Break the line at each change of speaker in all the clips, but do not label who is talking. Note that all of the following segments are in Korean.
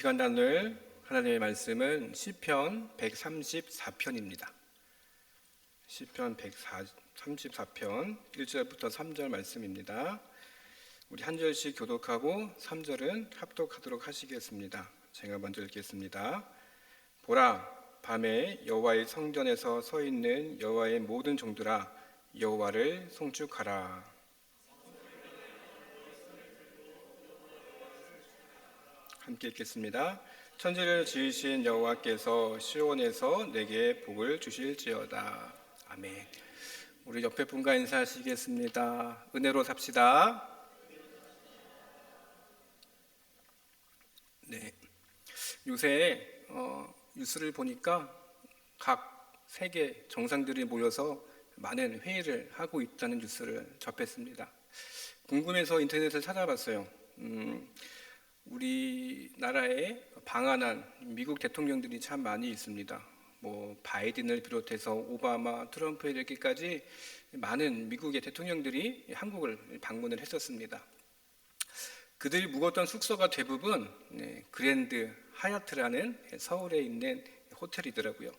시간 나눌 하나님의 말씀은 시편 134편입니다. 시편 134편 1절부터 3절 말씀입니다. 우리 한 절씩 교독하고 3절은 합독하도록 하시겠습니다. 제가 먼저 읽겠습니다. 보라, 밤에 여호와의 성전에서 서 있는 여호와의 모든 종들아, 여호와를 송축하라. 함께 읽겠습니다. 천지를 지으신 여호와께서 시온에서 내게 복을 주실지어다. 아멘. 우리 옆에 분과 인사하시겠습니다. 은혜로 삽시다. 네. 요새 뉴스를 보니까 각 세계 정상들이 모여서 많은 회의를 하고 있다는 뉴스를 접했습니다. 궁금해서 인터넷을 찾아봤어요. 우리나라에 방한한 미국 대통령들이 참 많이 있습니다. 바이든을 비롯해서 오바마, 트럼프 이렇게까지 많은 미국의 대통령들이 한국을 방문을 했었습니다. 그들이 묵었던 숙소가 대부분 그랜드 하얏트라는 서울에 있는 호텔이더라고요.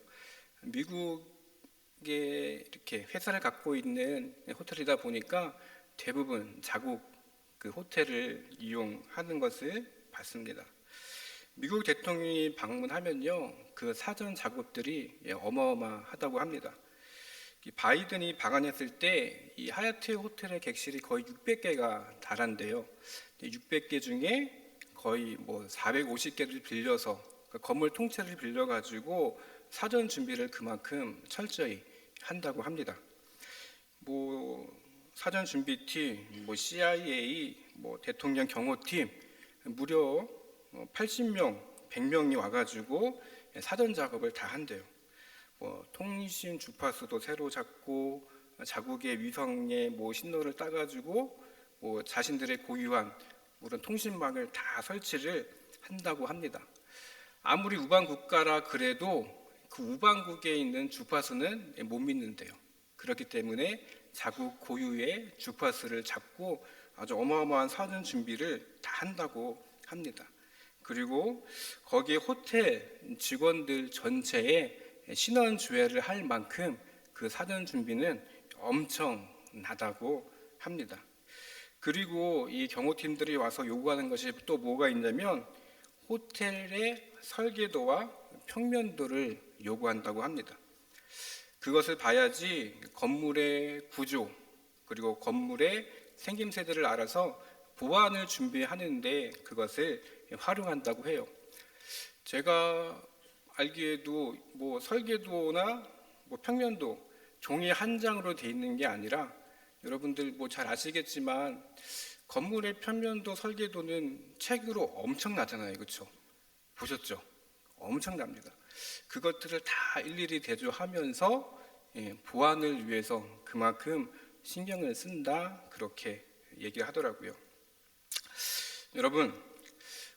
미국에 이렇게 회사를 갖고 있는 호텔이다 보니까 대부분 자국 그 호텔을 이용하는 것을 봤습니다. 미국 대통령이 방문하면요, 그 사전 작업들이 어마어마하다고 합니다. 바이든이 방한했을 때 이 하얏트 호텔의 객실이 거의 600개가 달한데요. 600개 중에 거의 450개를 빌려서 건물 통째를 빌려가지고 사전 준비를 그만큼 철저히 한다고 합니다. 사전 준비팀, CIA, 대통령 경호팀 무려 80명, 100명이 와가지고 사전 작업을 다 한대요. 통신 주파수도 새로 잡고 자국의 위성에 신호를 따가지고 자신들의 고유한 그런 통신망을 다 설치를 한다고 합니다. 아무리 우방 국가라 그래도 그 우방국에 있는 주파수는 못 믿는데요. 그렇기 때문에 자국 고유의 주파수를 잡고 아주 어마어마한 사전 준비를 다 한다고 합니다. 그리고 거기에 호텔 직원들 전체에 신원조회를 할 만큼 그 사전 준비는 엄청나다고 합니다. 그리고 이 경호팀들이 와서 요구하는 것이 또 뭐가 있냐면 호텔의 설계도와 평면도를 요구한다고 합니다. 그것을 봐야지 건물의 구조 그리고 건물의 생김새들을 알아서 보안을 준비하는데 그것을 활용한다고 해요. 제가 알기에도 설계도나 평면도 종이 한 장으로 돼 있는 게 아니라 여러분들 잘 아시겠지만 건물의 평면도 설계도는 책으로 엄청나잖아요. 그렇죠? 보셨죠? 엄청납니다. 그것들을 다 일일이 대조하면서 보안을 위해서 그만큼 신경을 쓴다 그렇게 얘기를 하더라고요. 여러분,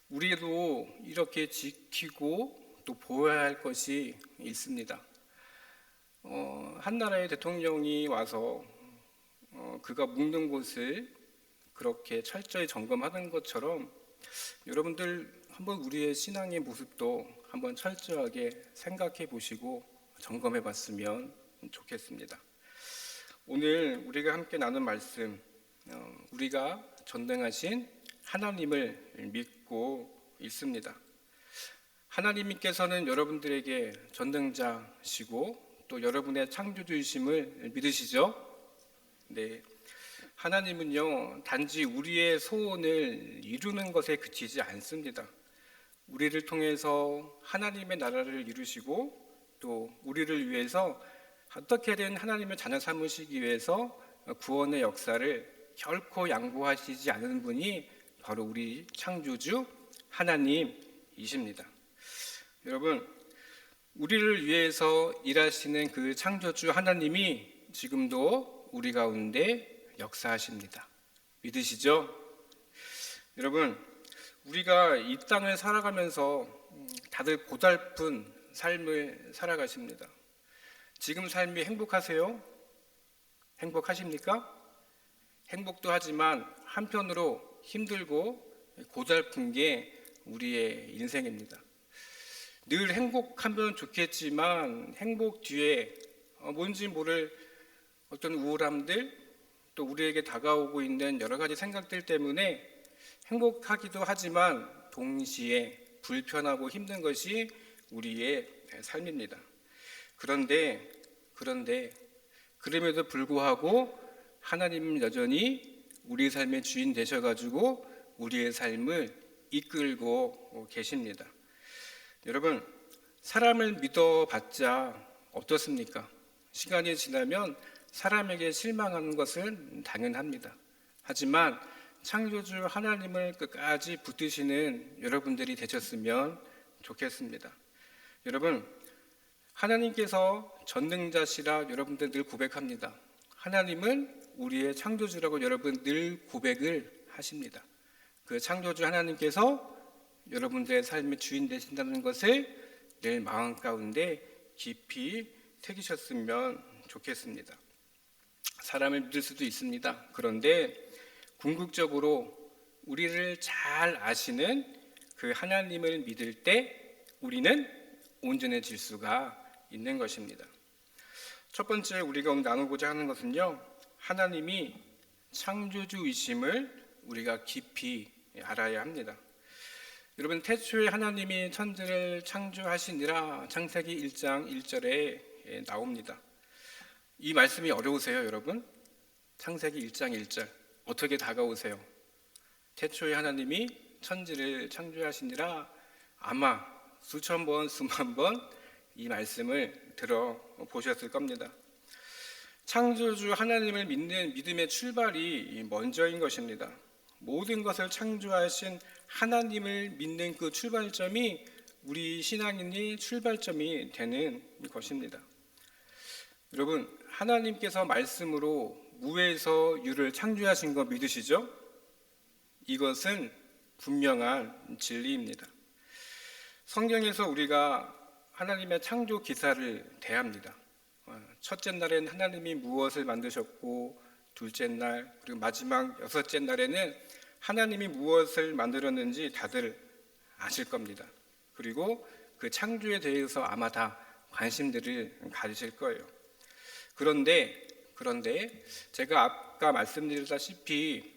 우리도 이렇게 지키고 또 보호해야 할 것이 있습니다. 한 나라의 대통령이 와서 그가 묵는 곳을 그렇게 철저히 점검하는 것처럼 여러분들 한번 우리의 신앙의 모습도 한번 철저하게 생각해 보시고 점검해 봤으면 좋겠습니다. 오늘 우리가 함께 나눈 말씀, 우리가 전능하신 하나님을 믿고 있습니다. 하나님께서는 여러분들에게 전능자시고 또 여러분의 창조주이심을 믿으시죠? 네. 하나님은요, 단지 우리의 소원을 이루는 것에 그치지 않습니다. 우리를 통해서 하나님의 나라를 이루시고 또 우리를 위해서 어떻게든 하나님의 자녀 삼으시기 위해서 구원의 역사를 결코 양보하시지 않은 분이 바로 우리 창조주 하나님이십니다. 여러분, 우리를 위해서 일하시는 그 창조주 하나님이 지금도 우리 가운데 역사하십니다. 믿으시죠? 여러분, 우리가 이 땅을 살아가면서 다들 고달픈 삶을 살아가십니다. 지금 삶이 행복하세요? 행복하십니까? 행복도 하지만 한편으로 힘들고 고달픈 게 우리의 인생입니다. 늘 행복하면 좋겠지만 행복 뒤에 뭔지 모를 어떤 우울함들, 또 우리에게 다가오고 있는 여러 가지 생각들 때문에 행복하기도 하지만 동시에 불편하고 힘든 것이 우리의 삶입니다. 그런데 그럼에도 불구하고 하나님은 여전히 우리 삶의 주인 되셔가지고 우리의 삶을 이끌고 계십니다. 여러분, 사람을 믿어봤자 어떻습니까? 시간이 지나면 사람에게 실망하는 것은 당연합니다. 하지만 창조주 하나님을 끝까지 붙드시는 여러분들이 되셨으면 좋겠습니다. 여러분, 하나님께서 전능자시라 여러분들 늘 고백합니다. 하나님은 우리의 창조주라고 여러분 늘 고백을 하십니다. 그 창조주 하나님께서 여러분들의 삶의 주인 되신다는 것을 늘 마음 가운데 깊이 새기셨으면 좋겠습니다. 사람을 믿을 수도 있습니다. 그런데 궁극적으로 우리를 잘 아시는 그 하나님을 믿을 때 우리는 온전해질 수가 있는 것입니다. 첫 번째 우리가 오늘 나누고자 하는 것은요, 하나님이 창조주이심을 우리가 깊이 알아야 합니다. 여러분, 태초에 하나님이 천지를 창조하시니라 창세기 1장 1절에 나옵니다. 이 말씀이 어려우세요, 여러분? 창세기 1장 1절 어떻게 다가오세요? 태초에 하나님이 천지를 창조하시니라. 아마 수천 번, 수만 번 이 말씀을 들어보셨을 겁니다. 창조주 하나님을 믿는 믿음의 출발이 먼저인 것입니다. 모든 것을 창조하신 하나님을 믿는 그 출발점이 우리 신앙인의 출발점이 되는 것입니다. 여러분, 하나님께서 말씀으로 무에서 유를 창조하신 거 믿으시죠? 이것은 분명한 진리입니다. 성경에서 우리가 하나님의 창조 기사를 대합니다. 첫째 날에는 하나님이 무엇을 만드셨고, 둘째 날 그리고 마지막 여섯째 날에는 하나님이 무엇을 만들었는지 다들 아실 겁니다. 그리고 그 창조에 대해서 아마 다 관심들을 가지실 거예요. 그런데 제가 아까 말씀드렸다시피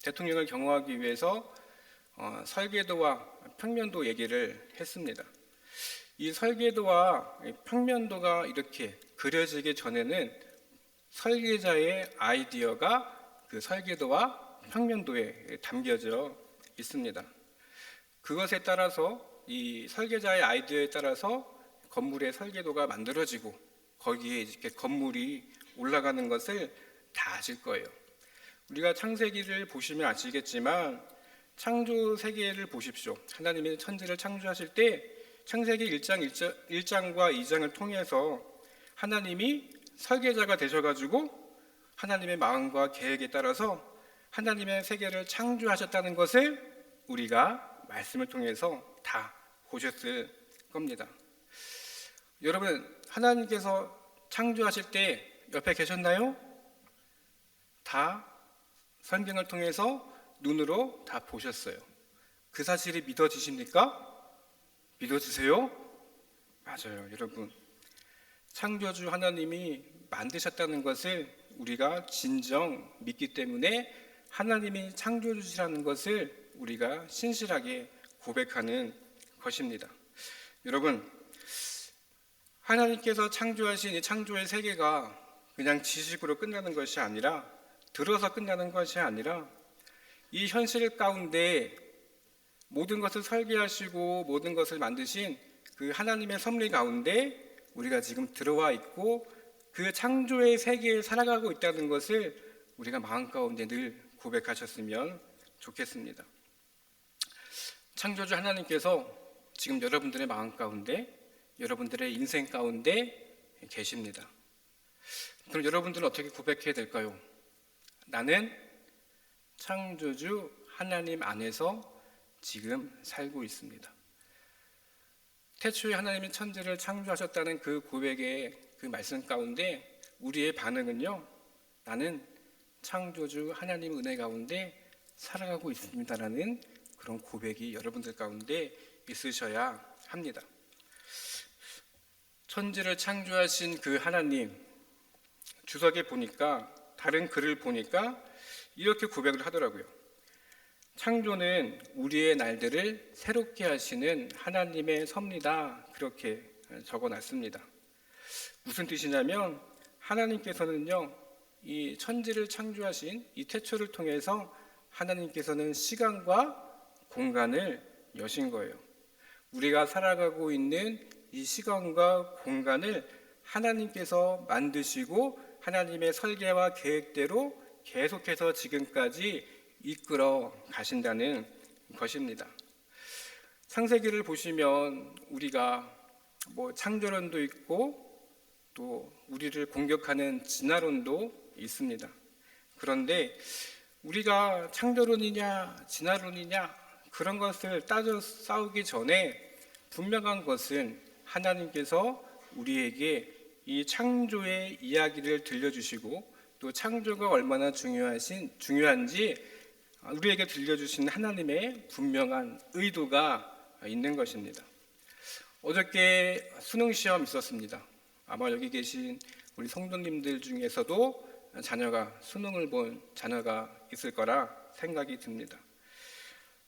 대통령을 경호하기 위해서 설계도와 평면도 얘기를 했습니다. 이 설계도와 평면도가 이렇게 그려지기 전에는 설계자의 아이디어가 그 설계도와 평면도에 담겨져 있습니다. 그것에 따라서 이 설계자의 아이디어에 따라서 건물의 설계도가 만들어지고 거기에 이렇게 건물이 올라가는 것을 다 아실 거예요. 우리가 창세기를 보시면 아시겠지만 창조 세계를 보십시오. 하나님이 천지를 창조하실 때 창세기 1장과 2장을 통해서 하나님이 설계자가 되셔가지고 하나님의 마음과 계획에 따라서 하나님의 세계를 창조하셨다는 것을 우리가 말씀을 통해서 다 보셨을 겁니다. 여러분, 하나님께서 창조하실 때 옆에 계셨나요? 다 성경을 통해서 눈으로 다 보셨어요. 그 사실이 믿어지십니까? 믿어지세요? 맞아요, 여러분. 창조주 하나님이 만드셨다는 것을 우리가 진정 믿기 때문에 하나님이 창조주시라는 것을 우리가 신실하게 고백하는 것입니다. 여러분, 하나님께서 창조하신 이 창조의 세계가 그냥 지식으로 끝나는 것이 아니라, 들어서 끝나는 것이 아니라 이 현실 가운데 모든 것을 설계하시고 모든 것을 만드신 그 하나님의 섭리 가운데 우리가 지금 들어와 있고 그 창조의 세계에 살아가고 있다는 것을 우리가 마음 가운데 늘 고백하셨으면 좋겠습니다. 창조주 하나님께서 지금 여러분들의 마음 가운데, 여러분들의 인생 가운데 계십니다. 그럼 여러분들은 어떻게 고백해야 될까요? 나는 창조주 하나님 안에서 지금 살고 있습니다. 태초에 하나님이 천지를 창조하셨다는 그 고백의 그 말씀 가운데 우리의 반응은요, 나는 창조주 하나님 은혜 가운데 살아가고 있습니다라는 그런 고백이 여러분들 가운데 있으셔야 합니다. 천지를 창조하신 그 하나님, 주석에 보니까, 다른 글을 보니까 이렇게 고백을 하더라고요. 창조는 우리의 날들을 새롭게 하시는 하나님의 섭니다. 그렇게 적어놨습니다. 무슨 뜻이냐면 하나님께서는요, 이 천지를 창조하신 이 태초를 통해서 하나님께서는 시간과 공간을 여신 거예요. 우리가 살아가고 있는 이 시간과 공간을 하나님께서 만드시고 하나님의 설계와 계획대로 계속해서 지금까지 이끌어 가신다는 것입니다. 창세기를 보시면 우리가 창조론도 있고 또 우리를 공격하는 진화론도 있습니다. 그런데 우리가 창조론이냐 진화론이냐 그런 것을 따져 싸우기 전에 분명한 것은 하나님께서 우리에게 이 창조의 이야기를 들려주시고 또 창조가 얼마나 중요한지 우리에게 들려주신 하나님의 분명한 의도가 있는 것입니다. 어저께 수능 시험 있었습니다. 아마 여기 계신 우리 성도님들 중에서도 수능을 본 자녀가 있을 거라 생각이 듭니다.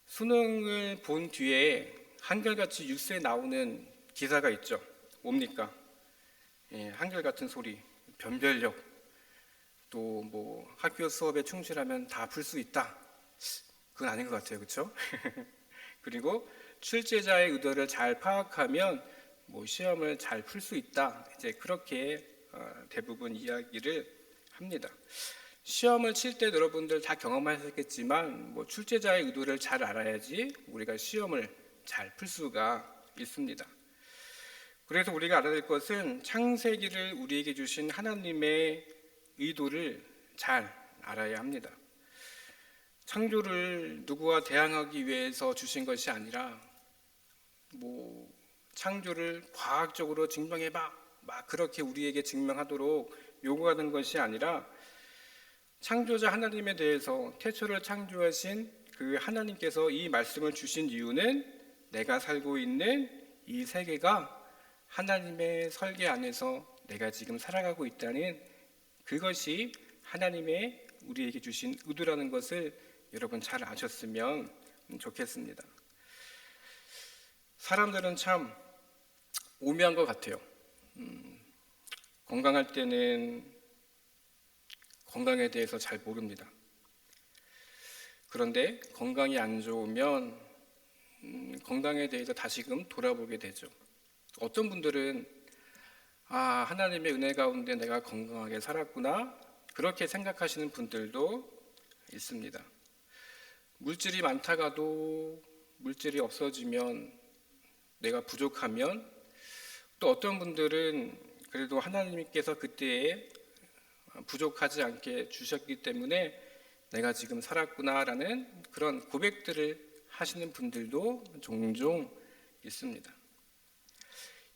수능을 본 뒤에 한결같이 뉴스에 나오는 기사가 있죠. 뭡니까? 한결같은 소리, 변별력, 또 학교 수업에 충실하면 다 풀 수 있다. 그건 아닌 것 같아요, 그렇죠? 그리고 출제자의 의도를 잘 파악하면 시험을 잘 풀 수 있다. 이제 그렇게 대부분 이야기를 합니다. 시험을 칠 때 여러분들 다 경험하셨겠지만 출제자의 의도를 잘 알아야지 우리가 시험을 잘 풀 수가 있습니다. 그래서 우리가 알아야 될 것은 창세기를 우리에게 주신 하나님의 의도를 잘 알아야 합니다. 창조를 누구와 대항하기 위해서 주신 것이 아니라 창조를 과학적으로 증명해봐 막 그렇게 우리에게 증명하도록 요구하는 것이 아니라 창조자 하나님에 대해서 태초를 창조하신 그 하나님께서 이 말씀을 주신 이유는 내가 살고 있는 이 세계가 하나님의 설계 안에서 내가 지금 살아가고 있다는 그것이 하나님의 우리에게 주신 의도라는 것을 여러분 잘 아셨으면 좋겠습니다. 사람들은 참 오묘한 것 같아요. 건강할 때는 건강에 대해서 잘 모릅니다. 그런데 건강이 안 좋으면 건강에 대해서 다시금 돌아보게 되죠. 어떤 분들은 하나님의 은혜 가운데 내가 건강하게 살았구나 그렇게 생각하시는 분들도 있습니다. 물질이 많다가도 물질이 없어지면 내가 부족하면 또 어떤 분들은 그래도 하나님께서 그때에 부족하지 않게 주셨기 때문에 내가 지금 살았구나라는 그런 고백들을 하시는 분들도 종종 있습니다.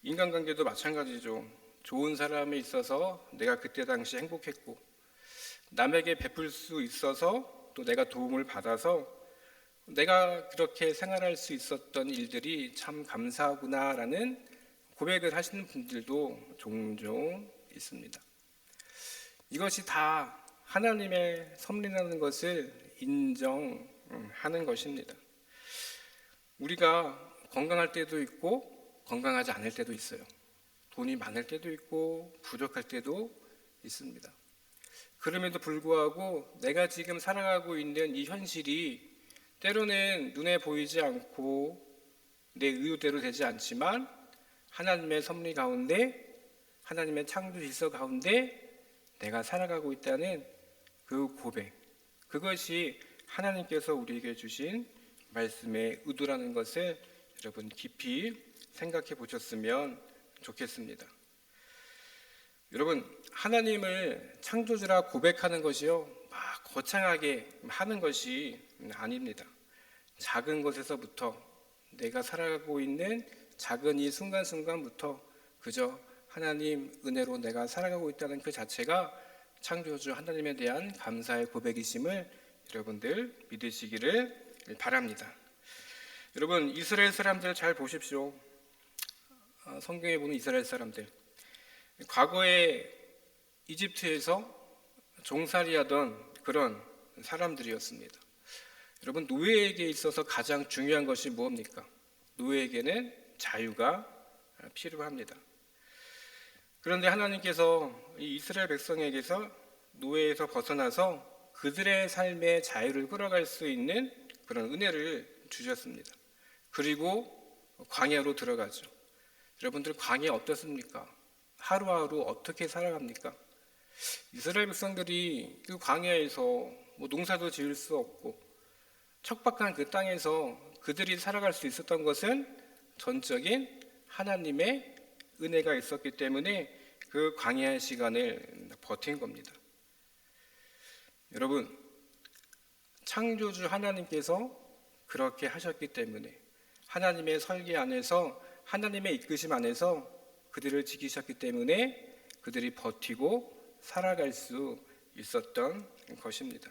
인간관계도 마찬가지죠. 좋은 사람이 있어서 내가 그때 당시 행복했고 남에게 베풀 수 있어서 또 내가 도움을 받아서 내가 그렇게 생활할 수 있었던 일들이 참 감사하구나라는 고백을 하시는 분들도 종종 있습니다. 이것이 다 하나님의 섭리라는 것을 인정하는 것입니다. 우리가 건강할 때도 있고 건강하지 않을 때도 있어요. 돈이 많을 때도 있고 부족할 때도 있습니다. 그럼에도 불구하고 내가 지금 살아가고 있는 이 현실이 때로는 눈에 보이지 않고 내 의도대로 되지 않지만 하나님의 섭리 가운데 하나님의 창조 질서 가운데 내가 살아가고 있다는 그 고백, 그것이 하나님께서 우리에게 주신 말씀의 의도라는 것을 여러분 깊이 생각해 보셨으면 좋겠습니다. 여러분, 하나님을 창조주라 고백하는 것이요 막 거창하게 하는 것이 아닙니다. 작은 것에서부터 내가 살아가고 있는 작은 이 순간순간부터 그저 하나님 은혜로 내가 살아가고 있다는 그 자체가 창조주 하나님에 대한 감사의 고백이심을 여러분들 믿으시기를 바랍니다. 여러분, 이스라엘 사람들 잘 보십시오. 성경에 보는 이스라엘 사람들, 과거에 이집트에서 종살이하던 그런 사람들이었습니다. 여러분, 노예에게 있어서 가장 중요한 것이 무엇입니까? 노예에게는 자유가 필요합니다. 그런데 하나님께서 이 이스라엘 백성에게서 노예에서 벗어나서 그들의 삶의 자유를 끌어갈 수 있는 그런 은혜를 주셨습니다. 그리고 광야로 들어가죠. 여러분들, 광야 어떻습니까? 하루하루 어떻게 살아갑니까? 이스라엘 백성들이 그 광야에서 농사도 지을 수 없고 척박한 그 땅에서 그들이 살아갈 수 있었던 것은 전적인 하나님의 은혜가 있었기 때문에 그 광야의 시간을 버틴 겁니다. 여러분, 창조주 하나님께서 그렇게 하셨기 때문에 하나님의 설계 안에서, 하나님의 이끄심 안에서 그들을 지키셨기 때문에 그들이 버티고 살아갈 수 있었던 것입니다.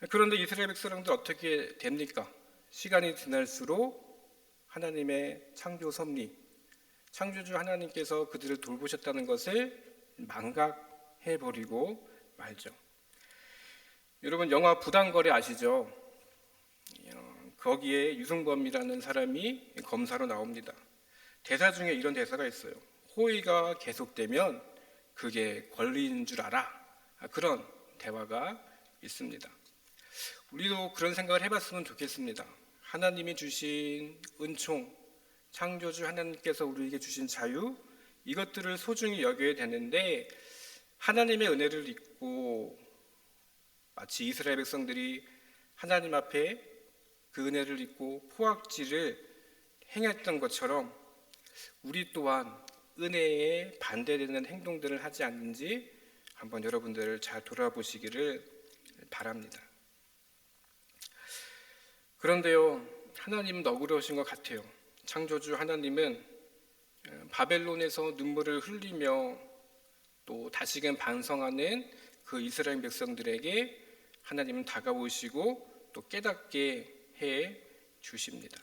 그런데 이스라엘 백성들 어떻게 됩니까? 시간이 지날수록 하나님의 창조 섭리, 창조주 하나님께서 그들을 돌보셨다는 것을 망각해버리고 말죠. 여러분, 영화 부당거래 아시죠? 거기에 유승범이라는 사람이 검사로 나옵니다. 대사 중에 이런 대사가 있어요. 호의가 계속되면 그게 권리인 줄 알아. 그런 대화가 있습니다. 우리도 그런 생각을 해봤으면 좋겠습니다. 하나님이 주신 은총, 창조주 하나님께서 우리에게 주신 자유, 이것들을 소중히 여겨야 되는데 하나님의 은혜를 잊고 마치 이스라엘 백성들이 하나님 앞에 그 은혜를 잊고 포악질을 행했던 것처럼 우리 또한 은혜에 반대되는 행동들을 하지 않는지 한번 여러분들 잘 돌아보시기를 바랍니다. 그런데요, 하나님은 너그러우신 것 같아요. 창조주 하나님은 바벨론에서 눈물을 흘리며 또 다시금 반성하는 그 이스라엘 백성들에게 하나님은 다가오시고 또 깨닫게 해 주십니다.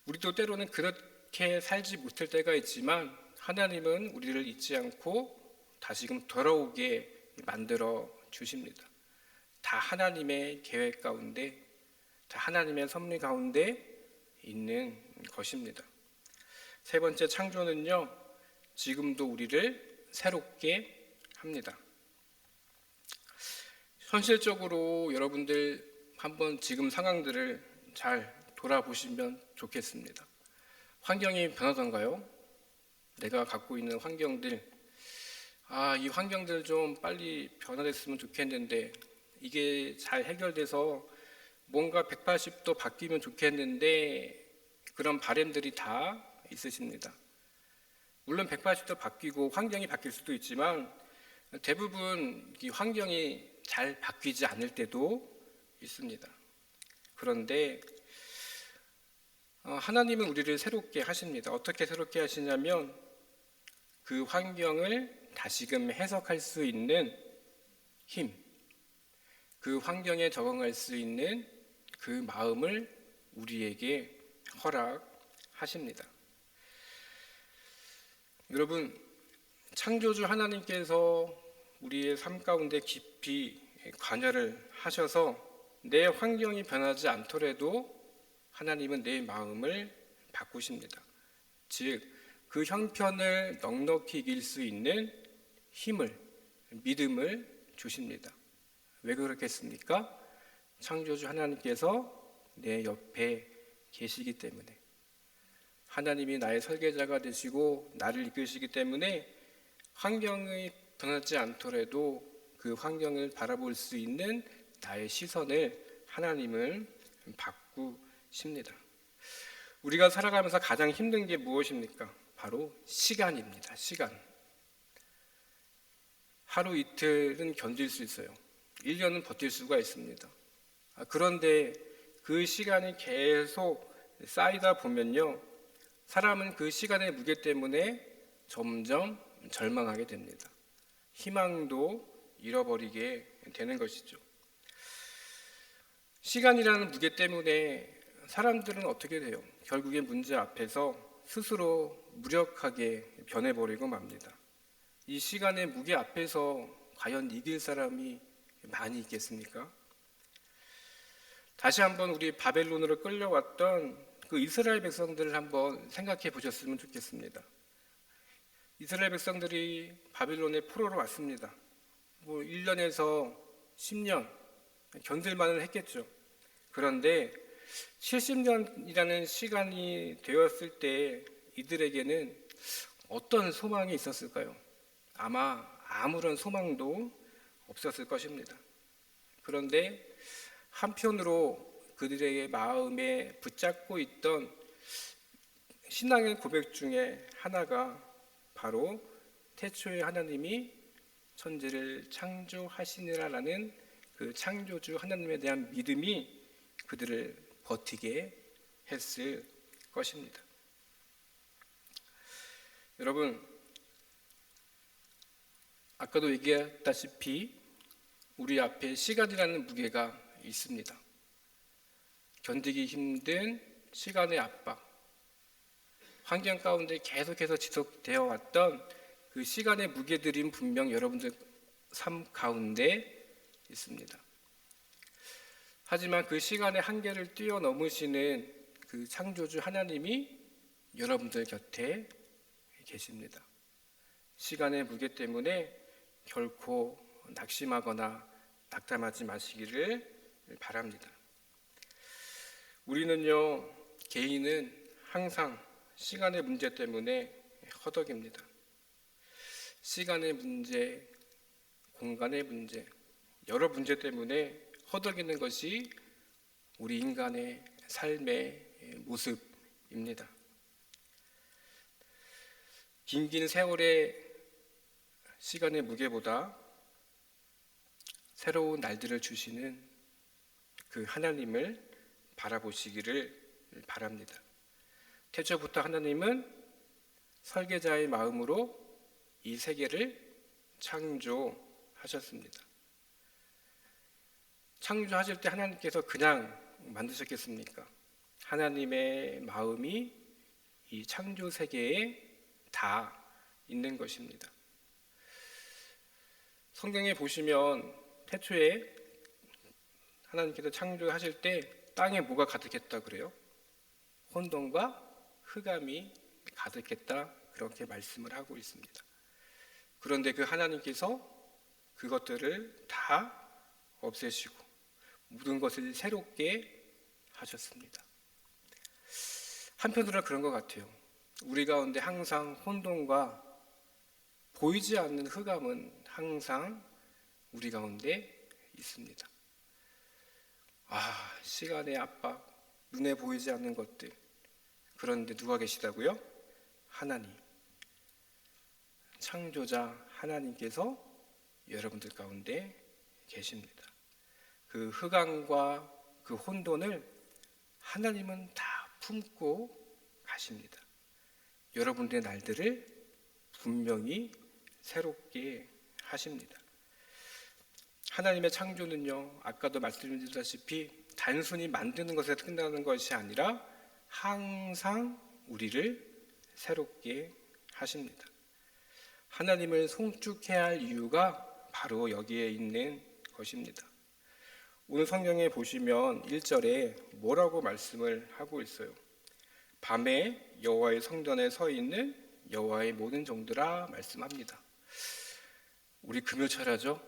우리도 때로는 그렇게 살지 못할 때가 있지만 하나님은 우리를 잊지 않고 다시금 돌아오게 만들어 주십니다. 다 하나님의 계획 가운데, 다 하나님의 섭리 가운데 있는 것입니다. 세 번째, 창조는요, 지금도 우리를 새롭게 합니다. 현실적으로 여러분들 한번 지금 상황들을 잘 돌아보시면 좋겠습니다. 환경이 변하던가요? 내가 갖고 있는 환경들, 이 환경들 좀 빨리 변화됐으면 좋겠는데, 이게 잘 해결돼서 뭔가 180도 바뀌면 좋겠는데, 그런 바람들이 다 있으십니다. 물론 180도 바뀌고 환경이 바뀔 수도 있지만 대부분 이 환경이 잘 바뀌지 않을 때도 있습니다. 그런데 하나님은 우리를 새롭게 하십니다. 어떻게 새롭게 하시냐면 그 환경을 다시금 해석할 수 있는 힘, 그 환경에 적응할 수 있는 그 마음을 우리에게 허락하십니다. 여러분, 창조주 하나님께서 우리의 삶 가운데 깊이 관여를 하셔서 내 환경이 변하지 않더라도 하나님은 내 마음을 바꾸십니다. 즉, 그 형편을 넉넉히 이길 수 있는 힘을, 믿음을 주십니다. 왜 그렇겠습니까? 창조주 하나님께서 내 옆에 계시기 때문에, 하나님이 나의 설계자가 되시고 나를 이끄시기 때문에 환경이 변하지 않더라도 그 환경을 바라볼 수 있는 나의 시선을 하나님은 바꾸십니다. 우리가 살아가면서 가장 힘든 게 무엇입니까? 바로 시간입니다. 시간. 하루 이틀은 견딜 수 있어요. 1년은 버틸 수가 있습니다. 그런데 그 시간이 계속 쌓이다 보면요, 사람은 그 시간의 무게 때문에 점점 절망하게 됩니다. 희망도 잃어버리게 되는 것이죠. 시간이라는 무게 때문에 사람들은 어떻게 돼요? 결국에 문제 앞에서 스스로 무력하게 변해버리고 맙니다. 이 시간의 무게 앞에서 과연 이길 사람이 많이 있겠습니까? 다시 한번 우리 바벨론으로 끌려왔던 그 이스라엘 백성들을 한번 생각해 보셨으면 좋겠습니다. 이스라엘 백성들이 바벨론의 포로로 왔습니다. 1년에서 10년 견딜만은 했겠죠. 그런데 70년이라는 시간이 되었을 때 이들에게는 어떤 소망이 있었을까요? 아마 아무런 소망도 없었을 것입니다. 그런데 한편으로 그들의 마음에 붙잡고 있던 신앙의 고백 중에 하나가 바로 태초에 하나님이 천지를 창조하시니라라는 그 창조주 하나님에 대한 믿음이 그들을 버티게 했을 것입니다. 여러분, 아까도 얘기했다시피 우리 앞에 시간이라는 무게가 있습니다. 견디기 힘든 시간의 압박, 환경 가운데 계속해서 지속되어 왔던 그 시간의 무게들인 분명 여러분들 삶 가운데 있습니다. 하지만 그 시간의 한계를 뛰어넘으시는 그 창조주 하나님이 여러분들 곁에 계십니다. 시간의 무게 때문에 결코 낙심하거나 낙담하지 마시기를 바랍니다. 우리는요, 개인은 항상 시간의 문제 때문에 허덕입니다. 시간의 문제, 공간의 문제, 여러 문제 때문에 허덕이는 것이 우리 인간의 삶의 모습입니다. 긴 세월의 시간의 무게보다 새로운 날들을 주시는 그 하나님을 바라보시기를 바랍니다. 태초부터 하나님은 설계자의 마음으로 이 세계를 창조하셨습니다. 창조하실 때 하나님께서 그냥 만드셨겠습니까? 하나님의 마음이 이 창조 세계에 다 있는 것입니다. 성경에 보시면 태초에 하나님께서 창조하실 때 땅에 뭐가 가득했다 그래요? 혼돈과 흑암이 가득했다, 그렇게 말씀을 하고 있습니다. 그런데 그 하나님께서 그것들을 다 없애시고 모든 것을 새롭게 하셨습니다. 한편으로는 그런 것 같아요. 우리 가운데 항상 혼돈과 보이지 않는 흑암은 항상 우리 가운데 있습니다. 시간의 압박, 눈에 보이지 않는 것들. 그런데 누가 계시다고요? 하나님. 창조자 하나님께서 여러분들 가운데 계십니다. 그 흑암과 그 혼돈을 하나님은 다 품고 가십니다. 여러분들의 날들을 분명히 새롭게 하십니다. 하나님의 창조는요, 아까도 말씀드렸다시피 단순히 만드는 것에 끝나는 것이 아니라 항상 우리를 새롭게 하십니다. 하나님을 송축해야 할 이유가 바로 여기에 있는 것입니다. 오늘 성경에 보시면 1절에 뭐라고 말씀을 하고 있어요? 밤에 여호와의 성전에 서 있는 여호와의 모든 종들아 말씀합니다. 우리 금요철야죠?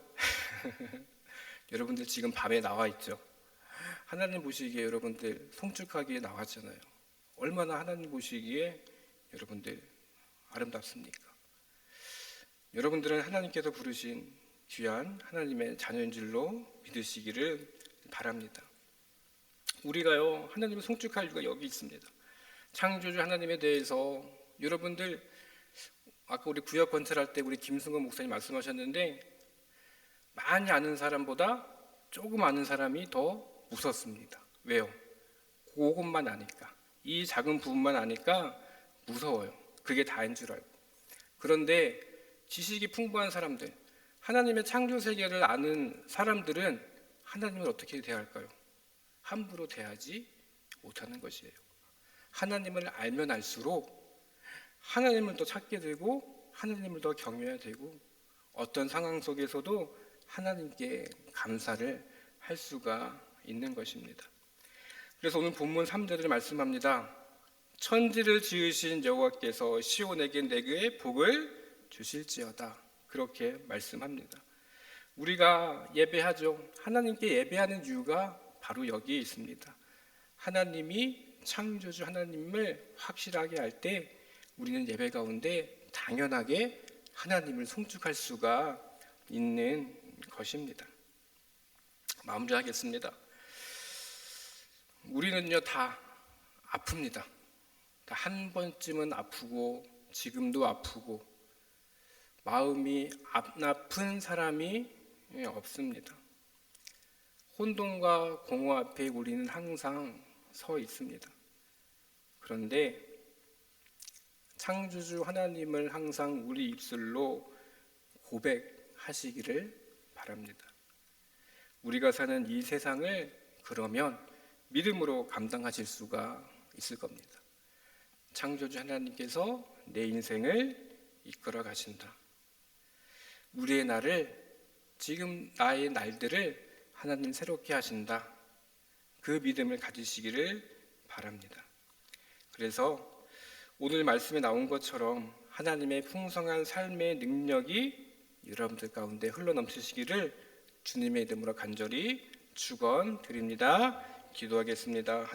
여러분들 지금 밤에 나와 있죠? 하나님 보시기에 여러분들 송축하기에 나왔잖아요. 얼마나 하나님 보시기에 여러분들 아름답습니까? 여러분들은 하나님께서 부르신 귀한 하나님의 자녀인 줄로 믿으시기를 바랍니다. 우리가요, 하나님을 송축할 이유가 여기 있습니다. 창조주 하나님에 대해서 여러분들 아까 우리 구역 건설할 때 우리 김승건 목사님 말씀하셨는데 많이 아는 사람보다 조금 아는 사람이 더 무섭습니다. 왜요? 그것만 아니까, 이 작은 부분만 아니까 무서워요. 그게 다인 줄 알고. 그런데 지식이 풍부한 사람들, 하나님의 창조 세계를 아는 사람들은 하나님을 어떻게 대할까요? 함부로 대하지 못하는 것이에요. 하나님을 알면 알수록 하나님을 더 찾게 되고 하나님을 더 경외해야 되고 어떤 상황 속에서도 하나님께 감사를 할 수가 있는 것입니다. 그래서 오늘 본문 3절을 말씀합니다. 천지를 지으신 여호와께서 시온에게 내게 복을 주실지어다. 그렇게 말씀합니다. 우리가 예배하죠. 하나님께 예배하는 이유가 바로 여기에 있습니다. 하나님이 창조주 하나님을 확실하게 할 때 우리는 예배 가운데 당연하게 하나님을 송축할 수가 있는 것입니다. 마무리하겠습니다. 우리는요 다 아픕니다. 다 한 번쯤은 아프고 지금도 아프고 마음이 안 아픈 사람이 없습니다. 혼돈과 공허 앞에 우리는 항상 서 있습니다. 그런데 창조주 하나님을 항상 우리 입술로 고백하시기를 바랍니다. 우리가 사는 이 세상을 그러면 믿음으로 감당하실 수가 있을 겁니다. 창조주 하나님께서 내 인생을 이끌어 가신다. 우리의 날을, 지금 나의 날들을 하나님 새롭게 하신다. 그 믿음을 가지시기를 바랍니다. 그래서 오늘 말씀에 나온 것처럼 하나님의 풍성한 삶의 능력이 여러분들 가운데 흘러넘치시기를 주님의 이름으로 간절히 축원드립니다. 기도하겠습니다.